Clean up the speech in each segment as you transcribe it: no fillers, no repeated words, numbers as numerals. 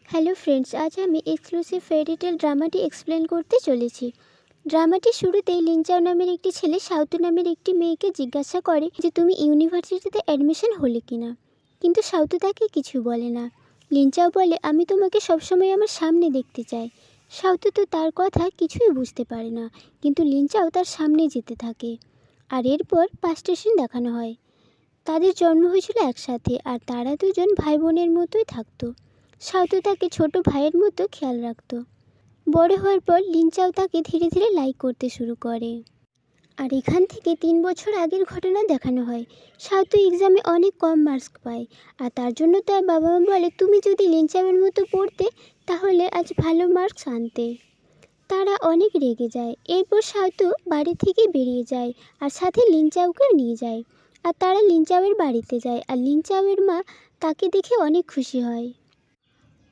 Hello friends, আজ আমি exclusive fairy tale ড্রামাটি explain করতে চলেছি। ড্রামাটির শুরুতেই লিনচাও নামের একটি ছেলে সাউতু নামের একটি মেয়েকে জিজ্ঞাসা করে যে তুমি ইউনিভার্সিটিতে অ্যাডমিশন হলে কিনা, কিন্তু সাউতু তাকে কিছু বলে না। লিনচাও বলে আমি তোমাকে সবসময় আমার সামনে দেখতে চাই। সাউতু তো তার কথা কিছুই বুঝতে পারে না, কিন্তু লিনচাও তার সামনে যেতে থাকে। আর এরপর 5 স্টেশন দেখানো হয়। তাদের জন্ম হয়েছিল একসাথে, আর তারা দুজন ভাই বোনের মতোই থাকতো। সাউতু তাকে ছোট ভাইয়ের মতো খেয়াল রাখত। বড় হওয়ার পর লিনচাও তাকে ধীরে ধীরে লাইক করতে শুরু করে। আর এখান থেকে 3 বছর আগের ঘটনা দেখানো হয়। সাউতু এক্সামে অনেক কম মার্কস পায়, আর তার জন্য তার বাবা মা বলে তুমি যদি লিনচাওয়ের মতো পড়তে তাহলে আজ ভালো মার্কস আনতে। তারা অনেক রেগে যায়। এরপর সাউতু বাড়ি থেকে বেরিয়ে যায় আর সাথে লিনচাওকেও নিয়ে যায়। আর তারা লিনচাওয়ের বাড়িতে যায়, আর লিনচাওয়ের মা তাকে দেখে অনেক খুশি হয়।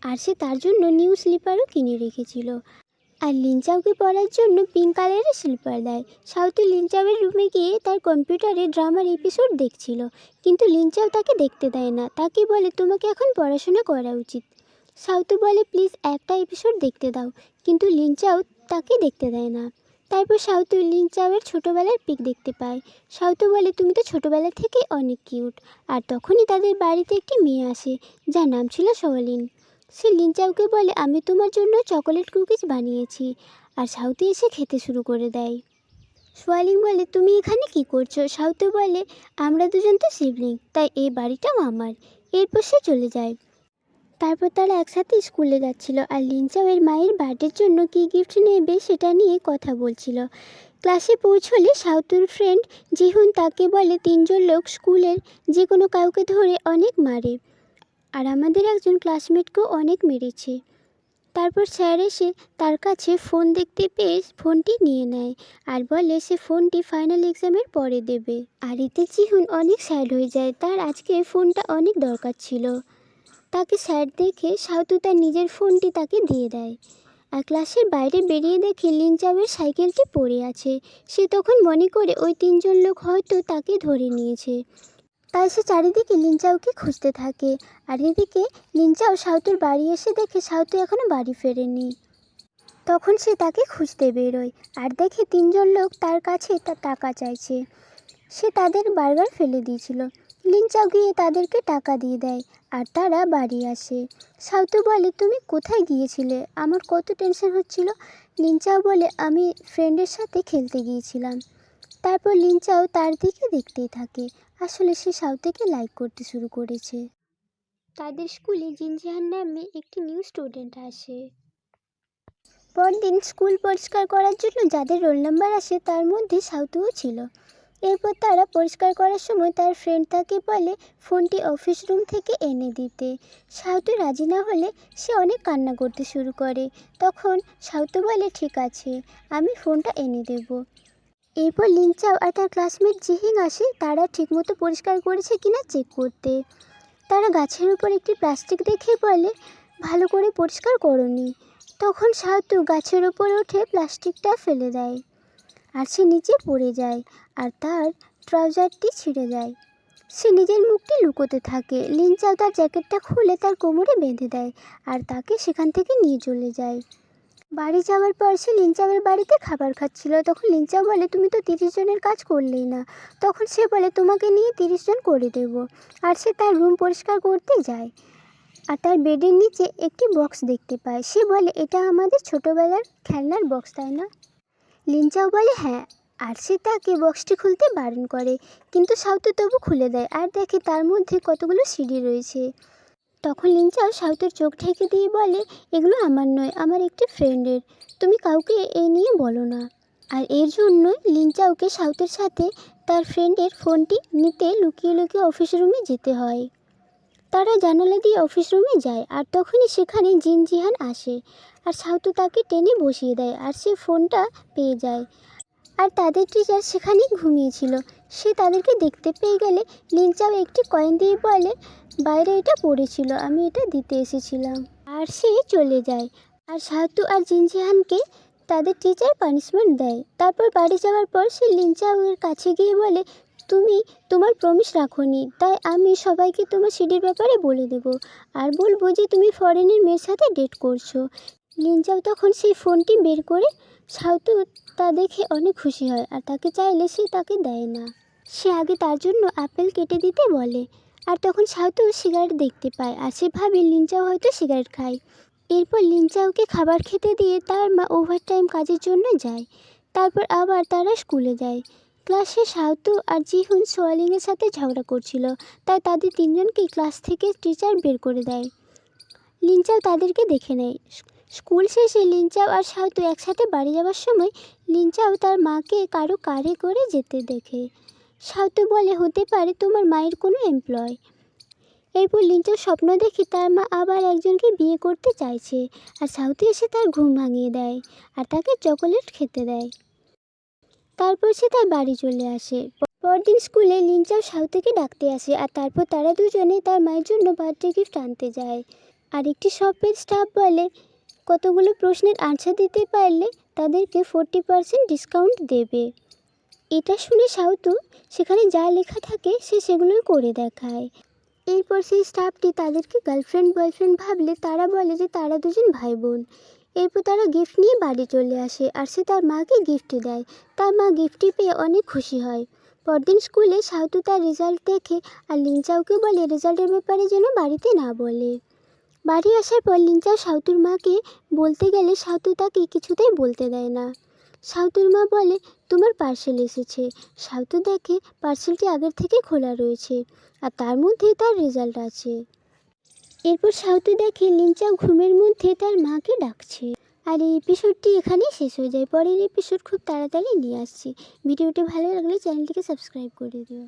আর সে তার জন্য নিউ স্লিপারও কিনে রেখেছিল। আর লিনচাওকে পড়ার জন্য পিঙ্ক কালারের স্লিপার দেয়। সাউথু লিনচাওয়ের রুমে গিয়ে তার কম্পিউটারে ড্রামার এপিসোড দেখছিল, কিন্তু লিনচাও তাকে দেখতে দেয় না। তাকে বলে তোমাকে এখন পড়াশোনা করা উচিত। সাউথু বলে প্লিজ একটা এপিসোড দেখতে দাও, কিন্তু লিনচাও তাকে দেখতে দেয় না। তারপর সাউথু লিনচাওয়ের ছোটোবেলার পিক দেখতে পায়। সাউথু বলে তুমি তো ছোটোবেলা থেকে অনেক কিউট। আর তখনই তাদের বাড়িতে একটি মেয়ে আসে, যার নাম ছিল সোয়ালিন। সে লিনচাওকে বলে আমি তোমার জন্য চকোলেট কুকিজ বানিয়েছি। আর সাউথু এসে খেতে শুরু করে দেয়। সোয়ালিন বলে তুমি এখানে কি করছো? সাউথু বলে আমরা দুজন তো সিবলিং, তাই এই বাড়িটাও আমার। এরপর সে চলে যায়। তারপর তারা একসাথে স্কুলে যাচ্ছিল, আর লিনচাওয়ের মায়ের বার্থডের জন্য কী গিফট নেবে সেটা নিয়ে কথা বলছিল। ক্লাসে পৌঁছলে সাউথুর ফ্রেন্ড জিহুন তাকে বলে 3 জন লোক স্কুলের যে কোনো কাউকে ধরে অনেক মারে, আর আমাদের একজন ক্লাসমেটকেও অনেক মেরেছে। তারপর স্যার এসে তার কাছে ফোন দেখতে পেয়ে ফোনটি নিয়ে নেয় আর বলে সে ফোনটি ফাইনাল এক্সামের পরে দেবে। আর এতে জিহুন অনেক স্যাড হয়ে যায়, তার আজকে ফোনটা অনেক দরকার ছিল। তাকে স্যাড দেখে সাউথু তার নিজের ফোনটি তাকে দিয়ে দেয়। আর ক্লাসের বাইরে বেরিয়ে দেখে লিনচাওয়ের সাইকেলটি পড়ে আছে। সে তখন মনে করে ওই 3 জন লোক হয়তো তাকে ধরে নিয়েছে। তাই সে চারিদিকে লিনচাওকে খুঁজতে থাকে। আর এদিকে লিনচাও সাউথুর বাড়ি এসে দেখে সাউথু এখনও বাড়ি ফেরেনি। তখন সে তাকে খুঁজতে বেরোয় আর দেখে 3 জন লোক তার কাছে তার টাকা চাইছে। সে তাদের বার্গার ফেলে দিয়েছিল। লিনচাও গিয়ে তাদেরকে টাকা দিয়ে দেয় আর তারা বাড়ি আসে। সাউথু বলে তুমি কোথায় গিয়েছিলে? আমার কত টেনশন হচ্ছিল। লিনচাও বলে আমি ফ্রেন্ডের সাথে খেলতে গিয়েছিলাম। তারপর লিনচাও তার দিকে দেখতেই থাকে। আসলে সে সাউথুকে লাইক করতে শুরু করেছে। তাদের স্কুলে জিনজিহান নামে একটি নিউ স্টুডেন্ট আসে। পরদিন স্কুল পরিষ্কার করার জন্য যাদের রোল নাম্বার আসে তার মধ্যে সাউথুও ছিল। এরপর তারা পরিষ্কার করার সময় তার ফ্রেন্ড তাকে বলে ফোনটি অফিস রুম থেকে এনে দিতে। সাউথু রাজি না হলে সে অনেক কান্না করতে শুরু করে। তখন সাউথু বলে ঠিক আছে, আমি ফোনটা এনে দেব। এরপর লিনচাও আর তার ক্লাসমেট জিহিং আসে তারা ঠিকমতো পরিষ্কার করেছে কিনা চেক করতে। তারা গাছের উপর একটি প্লাস্টিক দেখে বলে ভালো করে পরিষ্কার করোনি। তখন সাউথু গাছের উপরে উঠে প্লাস্টিকটা ফেলে দেয় আর সে নিচে পড়ে যায় আর তার ট্রাউজারটি ছিঁড়ে যায়। সে নিজের মুখটি লুকোতে থাকে। লিনচাও তার জ্যাকেটটা খুলে তার কোমরে বেঁধে দেয় আর তাকে সেখান থেকে নিয়ে চলে যায়। বাড়ি যাওয়ার পর সে লিনচাওয়ের বাড়িতে খাবার খাচ্ছিল। তখন লিনচাও বলে তুমি তো 30 জনের কাজ করলেই না। তখন সে বলে তোমাকে নিয়ে 30 জন করে দেব। আর সে তার রুম পরিষ্কার করতে যায় আর তার বেডের নিচে একটি বক্স দেখতে পায়। সে বলে এটা আমাদের ছোটোবেলার খেলনার বক্স, তাই না? লিনচাও বলে হ্যাঁ। আর সে তাকে বক্সটি খুলতে বারণ করে, কিন্তু সাউথু তবু খুলে দেয় আর দেখে তার মধ্যে কতগুলো সিঁড়ি রয়েছে। তখন লিনচাও সাউথুর চোখ ঢেকে দিয়ে বলে এগুলো আমার নয়, আমার একটি ফ্রেন্ডের, তুমি কাউকে এ নিয়ে বলো না। আর এর জন্যই লিনচাওকে সাউথের সাথে তার ফ্রেন্ডের ফোনটি নিতে লুকিয়ে লুকিয়ে অফিস রুমে যেতে হয়। তারা জানালা দিয়ে অফিস রুমে যায় আর তখনই সেখানে জিনজিহান আসে আর সাউথু তাকে টেনে বসিয়ে দেয় আর সে ফোনটা পেয়ে যায়। আর তাদের টিচার সেখানে ঘুমিয়েছিল। সে তাদেরকে দেখতে পেয়ে গেলে লিনচাও একটি কয়েন দিয়ে বলে বাইরে এটা পড়েছিল, আমি এটা দিতে এসেছিলাম। আর সে চলে যায়। আর সাউথু আর জিনজিহানকে তাদের টিচার পানিশমেন্ট দেয়। তারপর বাড়ি যাওয়ার পর সে লিনচাওয়ের কাছে গিয়ে বলে তুমি তোমার প্রমিস রাখোনি, তাই আমি সবাইকে তোমার সিডির ব্যাপারে বলে দেব আর বলবো যে তুমি ফরেনের মেয়ের সাথে ডেট করছো। লিনচাও তখন সেই ফোনটি বের করে সাউতু তা দেখে অনেক খুশি হয় আর তাকে চাইলে সে তাকে দেয় না। সে আগে তার জন্য আপেল কেটে দিতে বলে। আর তখন সাউতু সিগারেট দেখতে পায় আর সে ভাবে লিনচাও হয়তো সিগারেট খায়। এরপর লিনচাওকে খাবার খেতে দিয়ে তার মা ওভারটাইম কাজের জন্য যায়। তারপর আবার তারা স্কুলে যায়। ক্লাসে সাউতু আর জিহুন সোয়ালিংয়ের সাথে ঝগড়া করছিল, তাই তাদের তিনজনকেই ক্লাস থেকে টিচার বের করে দেয়। লিনচাও তাদেরকে দেখে নেয়। স্কুল শেষে লিনচাও আর সাউতু একসাথে বাড়ি যাওয়ার সময় লিনচাও তার মাকে কারো কারে করে যেতে দেখে। সাউতু বলে, হতে পারে তোমার মায়ের কোনো এমপ্লয়। এরপর লিনচাও স্বপ্ন দেখে তার মা আবার একজনকে বিয়ে করতে চাইছে আর সাউতু এসে তার ঘুম ভাঙিয়ে দেয় আর তাকে চকোলেট খেতে দেয়। তারপর সে তার বাড়ি চলে আসে। পরদিন স্কুলে লিনচাও সাউতুকে ডাকতে আসে আর তারপর তারা দুজনে তার মায়ের জন্য বার্থডে গিফট আনতে যায়। আর একটি শপের স্টাফ বলে কতগুলো প্রশ্নের আনসার দিতে পারলে তাদেরকে 40% ডিসকাউন্ট দেবে। এটা শুনে সাউতু সেখানে যা লেখা থাকে সে সেগুলোই করে দেখায়। এরপর সেই স্টাফটি তাদেরকে গার্লফ্রেন্ড বয়ফ্রেন্ড ভাবলে তারা বলে যে তারা দুজন ভাই বোন। এরপর তারা গিফট নিয়ে বাড়ি চলে আসে আর সে তার মাকে গিফট দেয়। তার মা গিফটটি পেয়ে অনেক খুশি হয়। পরদিন স্কুলে সাউতু তার রেজাল্ট দেখে আর লিনচাওকে বলে রেজাল্টের ব্যাপারে যেন বাড়িতে না বলে। বাড়ি আসার পর লিনচাও সাউতুর মাকে বলতে গেলে সাউতু তাকে কিছুতেই বলতে দেয় না। সাউতুর মা বলে, তোমার পার্সেল এসেছে। সাউতু দেখে পার্সেলটি আগের থেকে খোলা রয়েছে আর তার মধ্যে তার রেজাল্ট আছে। এরপর সাউতু দেখে লিনচাও ঘুমের মধ্যে তার মাকে ডাকছে। আর এই এপিসোডটি এখানেই শেষ হয়ে যায়। পরের এপিসোড খুব তাড়াতাড়ি নিয়ে আসছি। ভিডিওটি ভালো লাগলে চ্যানেলটিকে সাবস্ক্রাইব করে দিও।